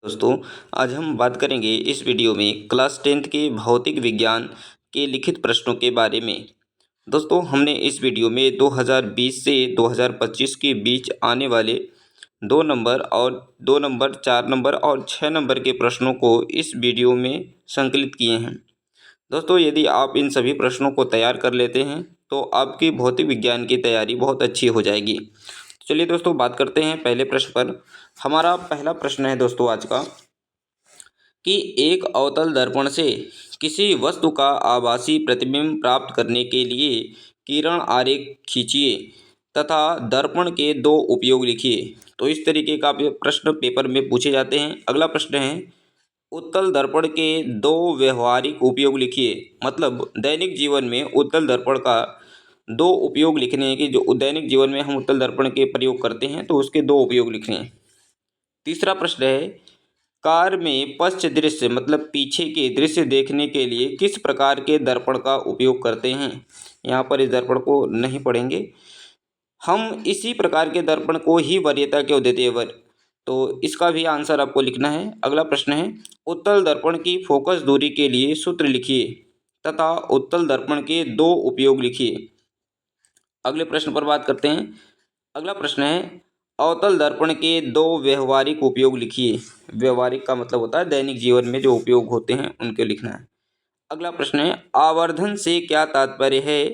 दोस्तों, आज हम बात करेंगे इस वीडियो में क्लास 10th के भौतिक विज्ञान के लिखित प्रश्नों के बारे में। दोस्तों, हमने इस वीडियो में 2020 से 2025 के बीच आने वाले 2 नंबर और 2 नंबर, 4 नंबर और 6 नंबर के प्रश्नों को इस वीडियो में संकलित किए हैं। दोस्तों, यदि आप इन सभी प्रश्नों को तैयार कर लेते हैं तो आपकी भौतिक विज्ञान की तैयारी बहुत अच्छी हो जाएगी। चलिए दोस्तों, बात करते हैं पहले प्रश्न पर। हमारा पहला प्रश्न है दोस्तों आज का कि एक अवतल दर्पण से किसी वस्तु का आभासी प्रतिबिंब प्राप्त करने के लिए किरण आरेख खींचिए तथा दर्पण के 2 उपयोग लिखिए। तो इस तरीके का प्रश्न पेपर में पूछे जाते हैं। अगला प्रश्न है, उत्तल दर्पण के 2 व्यवहारिक उपयोग लिखिए। मतलब दैनिक जीवन में उत्तल दर्पण का 2 उपयोग लिखने हैं कि जो दैनिक जीवन में हम उत्तल दर्पण के प्रयोग करते हैं तो उसके 2 उपयोग लिखने हैं। तीसरा प्रश्न है, कार में पश्च दृश्य मतलब पीछे के दृश्य देखने के लिए किस प्रकार के दर्पण का उपयोग करते हैं। यहाँ पर इस दर्पण को नहीं पढ़ेंगे, हम इसी प्रकार के दर्पण को ही वरीयता क्यों देते हैं तो इसका भी आंसर आपको लिखना है। अगला प्रश्न है, उत्तल दर्पण की फोकस दूरी के लिए सूत्र लिखिए तथा उत्तल दर्पण के 2 उपयोग लिखिए। अगले प्रश्न पर बात करते हैं। अगला प्रश्न है, अवतल दर्पण के 2 व्यवहारिक उपयोग लिखिए। व्यवहारिक का मतलब होता है दैनिक जीवन में जो उपयोग होते हैं उनके लिखना है। अगला प्रश्न है, आवर्धन से क्या तात्पर्य है।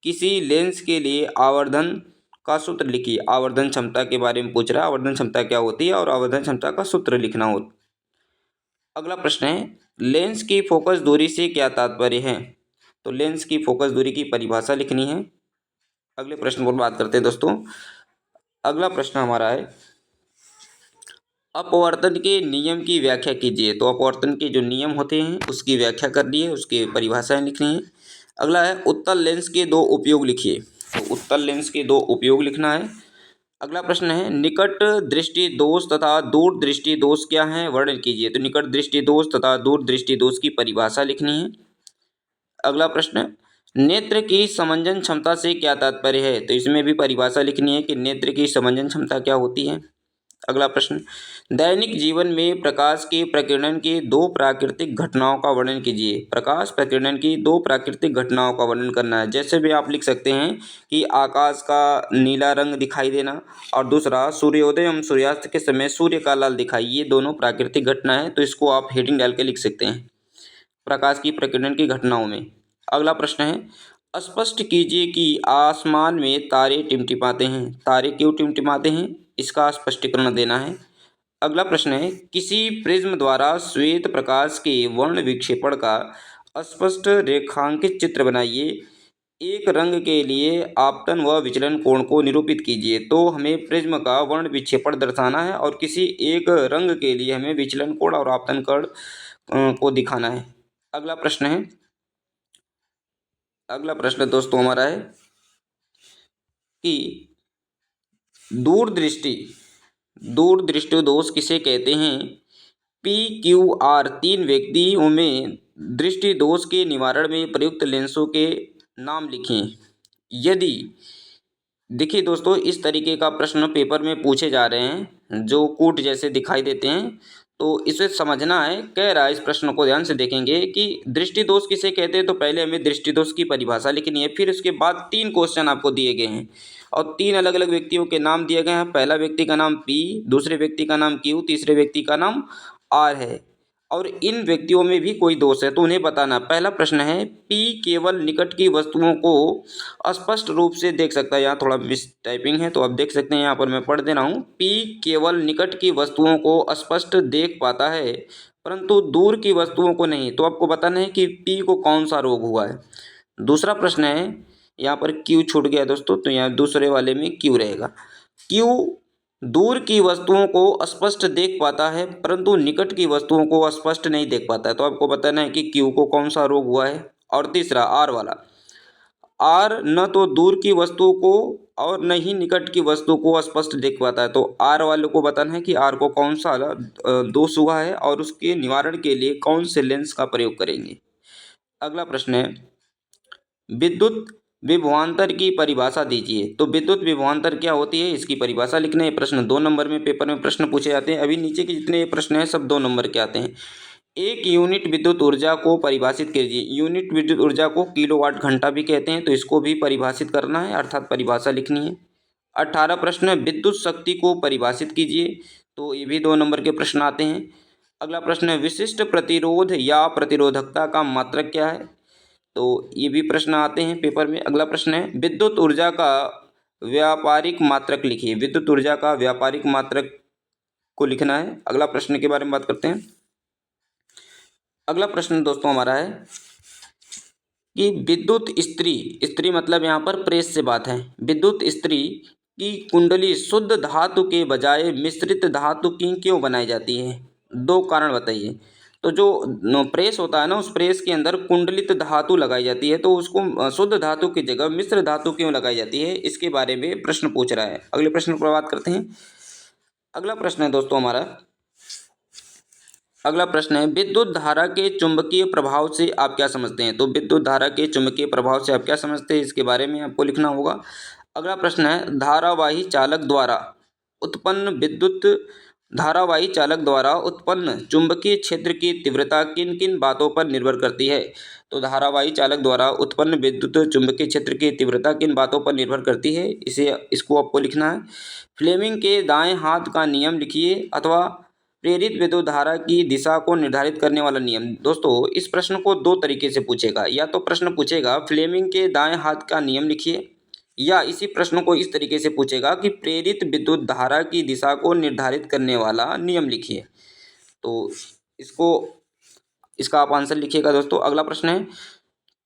किसी लेंस के लिए आवर्धन का सूत्र लिखिए। आवर्धन क्षमता के बारे में पूछ रहा है, आवर्धन क्षमता क्या होती है और आवर्धन क्षमता का सूत्र लिखना हो। अगला प्रश्न है, लेंस की फोकस दूरी से क्या तात्पर्य है। तो लेंस की फोकस दूरी की परिभाषा लिखनी है। अगले प्रश्न पर बात करते हैं दोस्तों। अगला प्रश्न हमारा है, अपवर्तन के नियम की व्याख्या कीजिए। तो अपवर्तन के जो नियम होते हैं उसकी व्याख्या करनी है, उसकी परिभाषाएं लिखनी है। अगला है, उत्तल लेंस के 2 उपयोग लिखिए। तो उत्तल लेंस के 2 उपयोग लिखना है। अगला प्रश्न है, निकट दृष्टि दोष तथा दूर दृष्टि दोष क्या है, वर्णन कीजिए। तो निकट दृष्टि दोष तथा दूर दृष्टि दोष की परिभाषा लिखनी है। अगला प्रश्न, नेत्र की समंजन क्षमता से क्या तात्पर्य है। तो इसमें भी परिभाषा लिखनी है कि नेत्र की समंजन क्षमता क्या होती है। अगला प्रश्न, दैनिक जीवन में प्रकाश के प्रकीर्णन की 2 प्राकृतिक घटनाओं का वर्णन कीजिए। प्रकाश प्रकीर्णन की 2 प्राकृतिक घटनाओं का वर्णन करना है। जैसे भी आप लिख सकते हैं कि आकाश का नीला रंग दिखाई देना और दूसरा सूर्योदय एवं सूर्यास्त के समय सूर्य का लाल दिखाई, ये दोनों प्राकृतिक घटना है। तो इसको आप हेडिंग डाल के लिख सकते हैं, प्रकाश की प्रकीर्णन की घटनाओं में। अगला प्रश्न है, स्पष्ट कीजिए कि आसमान में तारे टिमटिमाते हैं। तारे क्यों टिमटिमाते हैं, इसका स्पष्टीकरण देना है। अगला प्रश्न है, किसी प्रिज्म द्वारा श्वेत प्रकाश के वर्ण विक्षेपण का स्पष्ट रेखांकित चित्र बनाइए। एक रंग के लिए आपतन व विचलन कोण को निरूपित कीजिए। तो हमें प्रिज्म का वर्ण विक्षेपण दर्शाना है और किसी एक रंग के लिए हमें विचलन कोण और आपतन कोण को दिखाना है। अगला प्रश्न दोस्तों हमारा है कि दूरदृष्टि दोष किसे कहते हैं। PQR 3 व्यक्तियों में दृष्टि दोष के निवारण में प्रयुक्त लेंसों के नाम लिखें। यदि देखिए दोस्तों, इस तरीके का प्रश्न पेपर में पूछे जा रहे हैं जो कूट जैसे दिखाई देते हैं, तो इसे समझना है। कह रहा है, इस प्रश्न को ध्यान से देखेंगे कि दृष्टि दोष किसे कहते हैं। तो पहले हमें दृष्टि दोष की परिभाषा लिखनी है, फिर उसके बाद 3 क्वेश्चन आपको दिए गए हैं और 3 अलग अलग व्यक्तियों के नाम दिए गए हैं। पहला व्यक्ति का नाम P, दूसरे व्यक्ति का नाम Q, तीसरे व्यक्ति का नाम R है और इन व्यक्तियों में भी कोई दोष है तो उन्हें बताना। पहला प्रश्न है, P केवल निकट की वस्तुओं को स्पष्ट रूप से देख सकता है। यहाँ थोड़ा मिस टाइपिंग है तो आप देख सकते हैं, यहाँ पर मैं पढ़ दे रहा हूँ। P केवल निकट की वस्तुओं को स्पष्ट देख पाता है परंतु दूर की वस्तुओं को नहीं। तो आपको बताना है कि P को कौन सा रोग हुआ है। दूसरा प्रश्न है, यहाँ पर Q छूट गया दोस्तों, तो यहाँ दूसरे वाले में Q रहेगा। Q दूर की वस्तुओं को स्पष्ट देख पाता है परंतु निकट की वस्तुओं को स्पष्ट नहीं देख पाता है। तो आपको बताना है कि Q को कौन सा रोग हुआ है। और तीसरा R वाला, R न तो दूर की वस्तु को और न ही निकट की वस्तु को स्पष्ट देख पाता है। तो R वाले को बताना है कि R को कौन सा दोष हुआ है और उसके निवारण के लिए कौन से लेंस का प्रयोग करेंगे। अगला प्रश्न है, विद्युत विभवांतर की परिभाषा दीजिए। तो विद्युत विभवांतर क्या होती है, इसकी परिभाषा लिखना है। प्रश्न 2 नंबर में पेपर में प्रश्न पूछे जाते हैं। अभी नीचे के जितने प्रश्न हैं सब 2 नंबर के आते हैं। एक यूनिट विद्युत ऊर्जा को परिभाषित कीजिए। यूनिट विद्युत ऊर्जा को किलोवाट घंटा भी कहते हैं, तो इसको भी परिभाषित करना है, अर्थात परिभाषा लिखनी है। 18 प्रश्न, विद्युत शक्ति को परिभाषित कीजिए। तो ये भी 2 नंबर के प्रश्न आते हैं। अगला प्रश्न है, विशिष्ट प्रतिरोध या प्रतिरोधकता का मात्रक क्या है। तो ये भी प्रश्न आते हैं पेपर में। अगला प्रश्न है, विद्युत ऊर्जा का व्यापारिक मात्रक लिखिए। विद्युत ऊर्जा का व्यापारिक मात्रक को लिखना है। अगला प्रश्न के बारे में बात करते हैं। अगला प्रश्न दोस्तों हमारा है कि विद्युत इस्त्री, इस्त्री मतलब यहाँ पर प्रेस से बात है, विद्युत इस्त्री की कुंडली शुद्ध धातु के बजाय मिश्रित धातु की क्यों बनाई जाती है। 2 कारण बताइए। तो जो प्रेस होता है ना, उस प्रेस के अंदर कुंडलित धातु लगाई जाती है, तो उसको शुद्ध धातु की जगह मिश्र धातु क्यों लगाई जाती है, इसके बारे में प्रश्न पूछ रहा है। अगले प्रश्न पर बात करते हैं। अगला प्रश्न है दोस्तों हमारा, अगला प्रश्न है, विद्युत धारा के चुंबकीय प्रभाव से आप क्या समझते हैं। तो विद्युत धारा के चुंबकीय प्रभाव से आप क्या समझते हैं, इसके बारे में आपको लिखना होगा। अगला प्रश्न है, धारावाही चालक द्वारा उत्पन्न चुंबकीय क्षेत्र की तीव्रता किन किन बातों पर निर्भर करती है। तो धारावाही चालक द्वारा उत्पन्न विद्युत चुंबकीय क्षेत्र की तीव्रता किन बातों पर निर्भर करती है, इसको आपको लिखना है। फ्लेमिंग के दाएं हाथ का नियम लिखिए, अथवा प्रेरित विद्युत धारा की दिशा को निर्धारित करने वाला नियम। दोस्तों इस प्रश्न को 2 तरीके से पूछेगा। या तो प्रश्न पूछेगा फ्लेमिंग के दाएं हाथ का नियम लिखिए, या इसी प्रश्न को इस तरीके से पूछेगा कि प्रेरित विद्युत धारा की दिशा को निर्धारित करने वाला नियम लिखिए। तो इसका आप आंसर लिखिएगा दोस्तों। अगला प्रश्न है,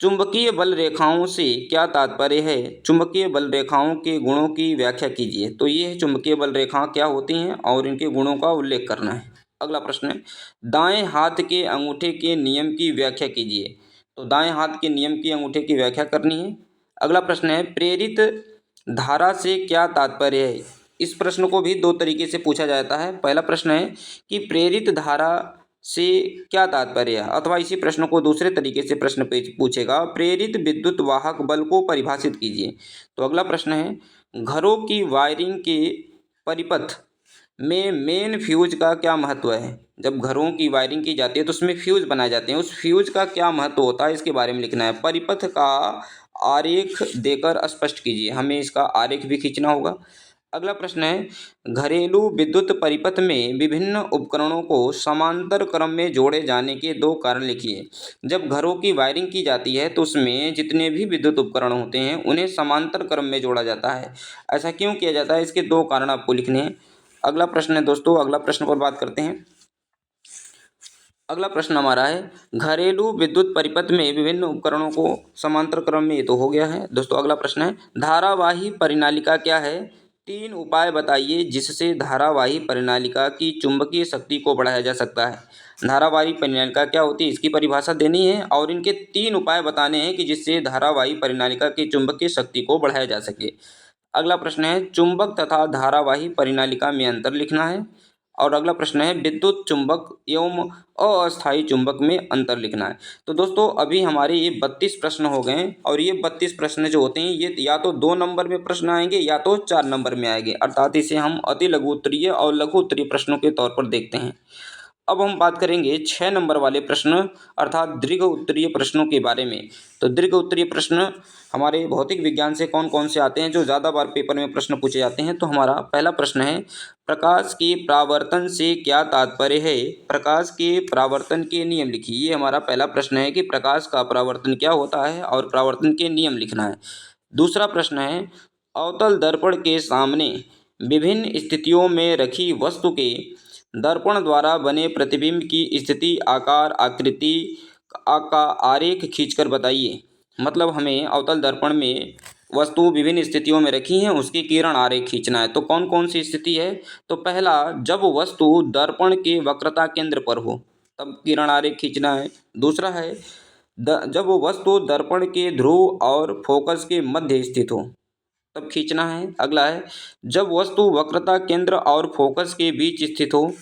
चुंबकीय बल रेखाओं से क्या तात्पर्य है। चुंबकीय बल रेखाओं के गुणों की व्याख्या कीजिए। तो ये है चुंबकीय बल रेखाएं क्या होती हैं और इनके गुणों का उल्लेख करना है। अगला प्रश्न है, दाएं हाथ के अंगूठे के नियम की व्याख्या कीजिए। तो दाएं हाथ के नियम की अंगूठे की व्याख्या करनी है। अगला प्रश्न है, प्रेरित धारा से क्या तात्पर्य है। इस प्रश्न को भी 2 तरीके से पूछा जाता है। पहला प्रश्न है कि प्रेरित धारा से क्या तात्पर्य है, अथवा इसी प्रश्न को दूसरे तरीके से प्रश्न पूछेगा, प्रेरित विद्युत वाहक बल को परिभाषित कीजिए। तो अगला प्रश्न है, घरों की वायरिंग के परिपथ में मेन फ्यूज का क्या महत्व है। जब घरों की वायरिंग की जाती है तो उसमें फ्यूज बनाए जाते हैं, उस फ्यूज का क्या महत्व होता है, इसके बारे में लिखना है। परिपथ का आरेख देकर स्पष्ट कीजिए। हमें इसका आरेख भी खींचना होगा। अगला प्रश्न है, घरेलू विद्युत परिपथ में विभिन्न उपकरणों को समांतर क्रम में जोड़े जाने के 2 कारण लिखिए। जब घरों की वायरिंग की जाती है तो उसमें जितने भी विद्युत उपकरण होते हैं उन्हें समांतर क्रम में जोड़ा जाता है। ऐसा क्यों किया जाता है, इसके 2 कारण आपको लिखने हैं। अगला प्रश्न है दोस्तों, अगला प्रश्न पर बात करते हैं। अगला प्रश्न हमारा है, घरेलू विद्युत परिपथ में विभिन्न उपकरणों को समांतर क्रम में, ये तो हो गया है दोस्तों। अगला प्रश्न है, धारावाही परिनालिका क्या है। 3 उपाय बताइए जिससे धारावाही परिनालिका की चुंबकीय शक्ति को बढ़ाया जा सकता है। धारावाही परिनालिका क्या होती है, इसकी परिभाषा देनी है और इनके 3 उपाय बताने हैं कि जिससे धारावाही परिनालिका की चुंबकीय शक्ति को बढ़ाया जा सके। अगला प्रश्न है, चुंबक तथा धारावाही परिनालिका में अंतर लिखना है। और अगला प्रश्न है, विद्युत चुंबक एवं अस्थायी चुंबक में अंतर लिखना है। तो दोस्तों अभी हमारे ये 32 प्रश्न हो गए, और ये 32 प्रश्न जो होते हैं ये या तो 2 नंबर में प्रश्न आएंगे या तो 4 नंबर में आएंगे, अर्थात इसे हम अति लघु उत्तरीय और लघु उत्तरीय प्रश्नों के तौर पर देखते हैं। अब हम बात करेंगे 6 नंबर वाले प्रश्न, अर्थात दीर्घ उत्तरीय प्रश्नों के बारे में। तो दीर्घ उत्तरीय प्रश्न हमारे भौतिक विज्ञान से कौन कौन से आते हैं, जो ज़्यादा बार पेपर में प्रश्न पूछे जाते हैं। तो हमारा पहला प्रश्न है, प्रकाश के परावर्तन से क्या तात्पर्य है। प्रकाश के परावर्तन के नियम लिखिए। ये हमारा पहला प्रश्न है कि प्रकाश का परावर्तन क्या होता है और परावर्तन के नियम लिखना है। दूसरा प्रश्न है, अवतल दर्पण के सामने विभिन्न स्थितियों में रखी वस्तु के दर्पण द्वारा बने प्रतिबिंब की स्थिति, आकार, आकृति का आरेख खींचकर बताइए। मतलब हमें अवतल दर्पण में वस्तु विभिन्न स्थितियों में रखी हैं, उसकी किरण आरेख खींचना है। तो कौन कौन सी स्थिति है। तो पहला, जब वस्तु दर्पण के वक्रता केंद्र पर हो तब किरण आरेख खींचना है। दूसरा है, जब वस्तु दर्पण के ध्रुव और फोकस के मध्य स्थित हो तब खींचना है। अगला है, जब वस्तु वक्रता केंद्र और फोकस के बीच स्थित हो।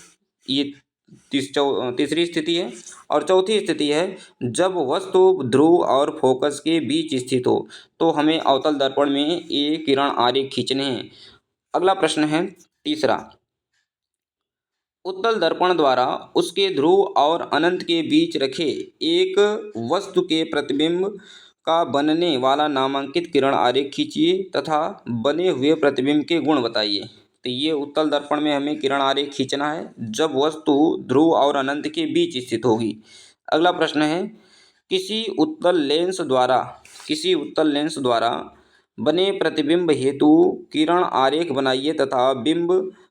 ये तीसरी स्थिति है। और चौथी स्थिति है जब वस्तु ध्रुव और फोकस के बीच स्थित हो तो हमें अवतल दर्पण में ये किरण आरेख खींचने हैं। अगला प्रश्न है तीसरा, उत्तल दर्पण द्वारा उसके ध्रुव और अनंत के बीच रखे एक वस्तु के प्रतिबिंब का बनने वाला नामांकित किरण आरेख खींचिए तथा बने हुए प्रतिबिंब के गुण बताइए। तो ये उत्तल दर्पण में हमें किरण आरेख खींचना है जब वस्तु ध्रुव और अनंत के बीच स्थित होगी। अगला प्रश्न है किसी उत्तल लेंस द्वारा बने प्रतिबिंब हेतु किरण आरेख बनाइए तथा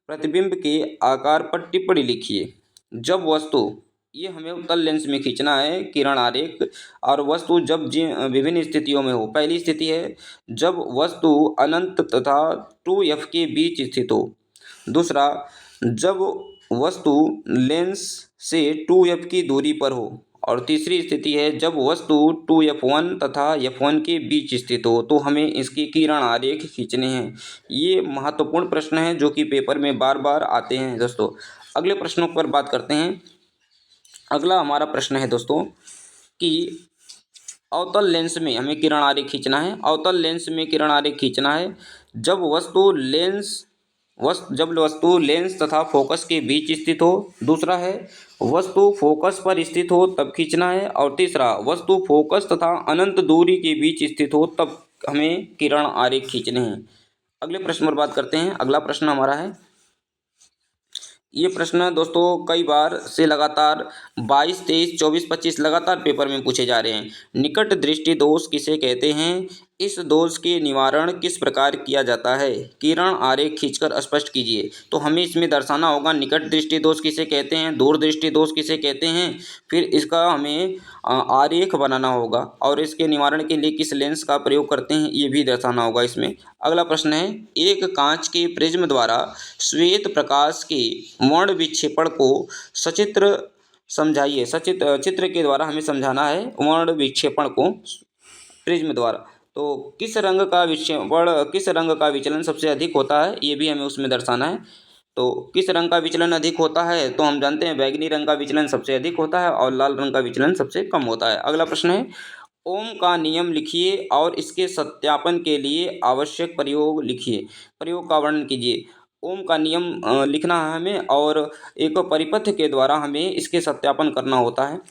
प्रतिबिंब के आकार पर टिप्पणी लिखिए। जब वस्तु, ये हमें उत्तल लेंस में खींचना है किरण आरेख, और वस्तु जब विभिन्न स्थितियों में हो। पहली स्थिति है जब वस्तु अनंत तथा 2f के बीच स्थित हो। दूसरा, जब वस्तु लेंस से 2f की दूरी पर हो। और तीसरी स्थिति है जब वस्तु 2f1 तथा f1 के बीच स्थित हो। तो हमें इसके किरण आरेख खींचने हैं। ये महत्वपूर्ण प्रश्न हैं जो कि पेपर में बार बार आते हैं दोस्तों। अगले प्रश्नों पर बात करते हैं। अगला हमारा प्रश्न है दोस्तों कि अवतल लेंस में हमें किरण आरेख खींचना है। अवतल लेंस में किरण आरेख खींचना है जब वस्तु लेंस तथा फोकस के बीच स्थित हो। दूसरा है वस्तु फोकस पर स्थित हो तब खींचना है। और तीसरा, वस्तु फोकस तथा अनंत दूरी के बीच स्थित हो तब हमें किरण आरेख खींचने हैं। अगले प्रश्न पर बात करते हैं। अगला प्रश्न हमारा है, ये प्रश्न दोस्तों कई बार से लगातार 22, 23, 24, 25 लगातार पेपर में पूछे जा रहे हैं। निकट दृष्टि दोष किसे कहते हैं? इस दोष के निवारण किस प्रकार किया जाता है? किरण आरेख खींचकर स्पष्ट कीजिए। तो हमें इसमें दर्शाना होगा निकट दृष्टि दोष किसे कहते हैं, दूर दृष्टि दोष किसे कहते हैं, फिर इसका हमें आरेख बनाना होगा और इसके निवारण के लिए किस लेंस का प्रयोग करते हैं ये भी दर्शाना होगा इसमें। अगला प्रश्न है, एक कांच के प्रिज्म द्वारा श्वेत प्रकाश के वर्ण विक्षेपण को सचित्र समझाइए। चित्र के द्वारा हमें समझाना है वर्ण विक्षेपण को प्रिज्म द्वारा। तो किस रंग का विचलन सबसे अधिक होता है ये भी हमें उसमें दर्शाना है। तो किस रंग का विचलन अधिक होता है? तो हम जानते हैं बैगनी रंग का विचलन सबसे अधिक होता है और लाल रंग का विचलन सबसे कम होता है। अगला प्रश्न है, ओम का नियम लिखिए और इसके सत्यापन के लिए आवश्यक प्रयोग लिखिए। प्रयोग का वर्णन कीजिए। ओम का नियम लिखना है हमें और एक परिपथ के द्वारा हमें इसके सत्यापन करना होता है।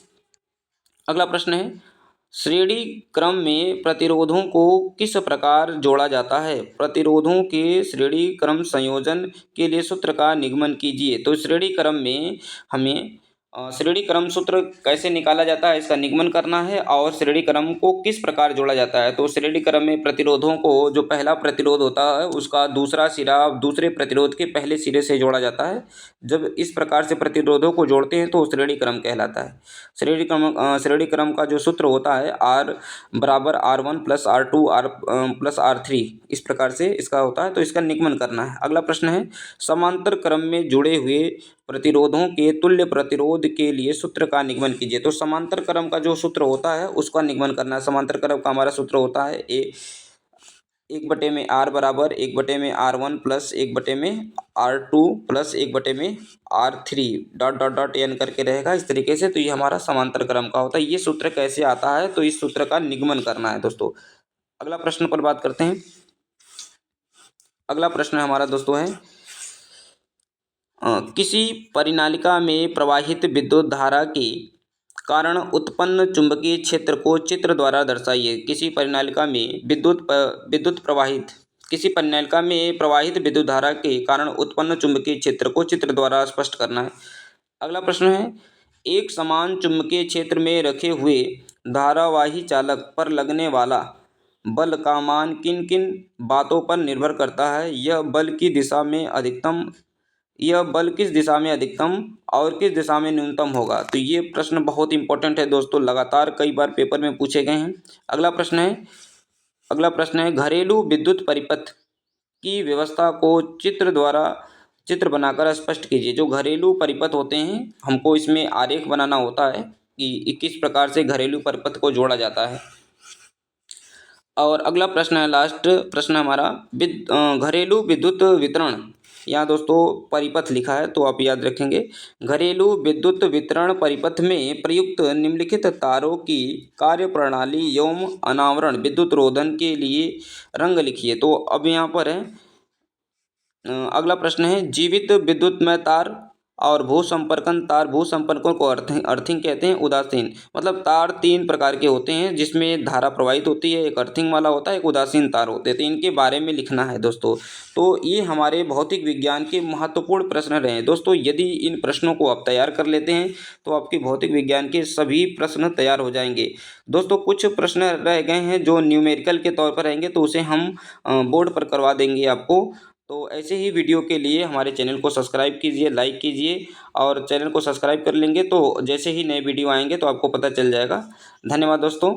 अगला प्रश्न है, श्रेणी क्रम में प्रतिरोधों को किस प्रकार जोड़ा जाता है? प्रतिरोधों के श्रेणी क्रम संयोजन के लिए सूत्र का निगमन कीजिए। तो श्रेणी क्रम में हमें श्रेणी क्रम सूत्र कैसे निकाला जाता है इसका निगमन करना है और श्रेणी क्रम को किस प्रकार जोड़ा जाता है। तो श्रेणी क्रम में प्रतिरोधों को जो पहला प्रतिरोध होता है उसका दूसरा सिरा दूसरे प्रतिरोध के पहले सिरे से जोड़ा जाता है। जब इस प्रकार से प्रतिरोधों को जोड़ते हैं तो श्रेणी क्रम कहलाता है। श्रेणी क्रम का जो सूत्र होता है R बराबर R1 plus R2 plus R3 इस प्रकार से इसका होता है। तो इसका निगमन करना है। अगला प्रश्न है, समांतर क्रम में जुड़े हुए प्रतिरोधों के तुल्य प्रतिरोध के लिए सूत्र का निगमन कीजिए। तो समांतर क्रम का जो सूत्र होता है उसका निगमन करना है। समांतर क्रम का हमारा सूत्र होता है 1/R बराबर 1/R1 plus 1/R2 plus 1/R3 dot dot dot N करके रहेगा इस तरीके से। तो ये हमारा समांतर क्रम का होता है। ये सूत्र कैसे आता है तो इस सूत्र का निगमन करना है दोस्तों। अगला प्रश्न पर बात करते हैं। अगला प्रश्न हमारा दोस्तों है, किसी परिनालिका में प्रवाहित विद्युत धारा के कारण उत्पन्न चुंबकीय क्षेत्र को चित्र द्वारा दर्शाइए। किसी परिनालिका में प्रवाहित विद्युत धारा के कारण उत्पन्न चुंबकीय क्षेत्र को चित्र द्वारा स्पष्ट करना है। अगला प्रश्न है, एक समान चुंबकीय क्षेत्र में रखे हुए धारावाही चालक पर लगने वाला बल का मान किन किन बातों पर निर्भर करता है? यह बल किस दिशा में अधिकतम और किस दिशा में न्यूनतम होगा? तो ये प्रश्न बहुत इंपॉर्टेंट है दोस्तों, लगातार कई बार पेपर में पूछे गए हैं। अगला प्रश्न है घरेलू विद्युत परिपथ की व्यवस्था को चित्र बनाकर स्पष्ट कीजिए। जो घरेलू परिपथ होते हैं हमको इसमें आरेख बनाना होता है कि किस प्रकार से घरेलू परिपथ को जोड़ा जाता है। और अगला प्रश्न है, लास्ट प्रश्न हमारा, घरेलू विद्युत वितरण यहाँ दोस्तों परिपथ लिखा है तो आप याद रखेंगे। घरेलू विद्युत वितरण परिपथ में प्रयुक्त निम्नलिखित तारों की कार्यप्रणाली एवं अनावरण विद्युत रोधन के लिए रंग लिखिए। तो अब यहाँ पर है अगला प्रश्न है जीवित विद्युतमय तार और भूसंपर्कन तार। भूसंपर्कों को अर्थिंग कहते हैं। उदासीन मतलब तार तीन प्रकार के होते हैं जिसमें धारा प्रवाहित होती है। एक अर्थिंग वाला होता है, एक उदासीन तार होते हैं। तो इनके बारे में लिखना है दोस्तों। तो ये हमारे भौतिक विज्ञान के महत्वपूर्ण प्रश्न रहे हैं दोस्तों। यदि इन प्रश्नों को आप तैयार कर लेते हैं तो आपके भौतिक विज्ञान के सभी प्रश्न तैयार हो जाएंगे दोस्तों। कुछ प्रश्न रह गए हैं जो न्यूमेरिकल के तौर पर रहेंगे, तो उसे हम बोर्ड पर करवा देंगे आपको। तो ऐसे ही वीडियो के लिए हमारे चैनल को सब्सक्राइब कीजिए, लाइक कीजिए, और चैनल को सब्सक्राइब कर लेंगे तो जैसे ही नए वीडियो आएंगे तो आपको पता चल जाएगा। धन्यवाद दोस्तों।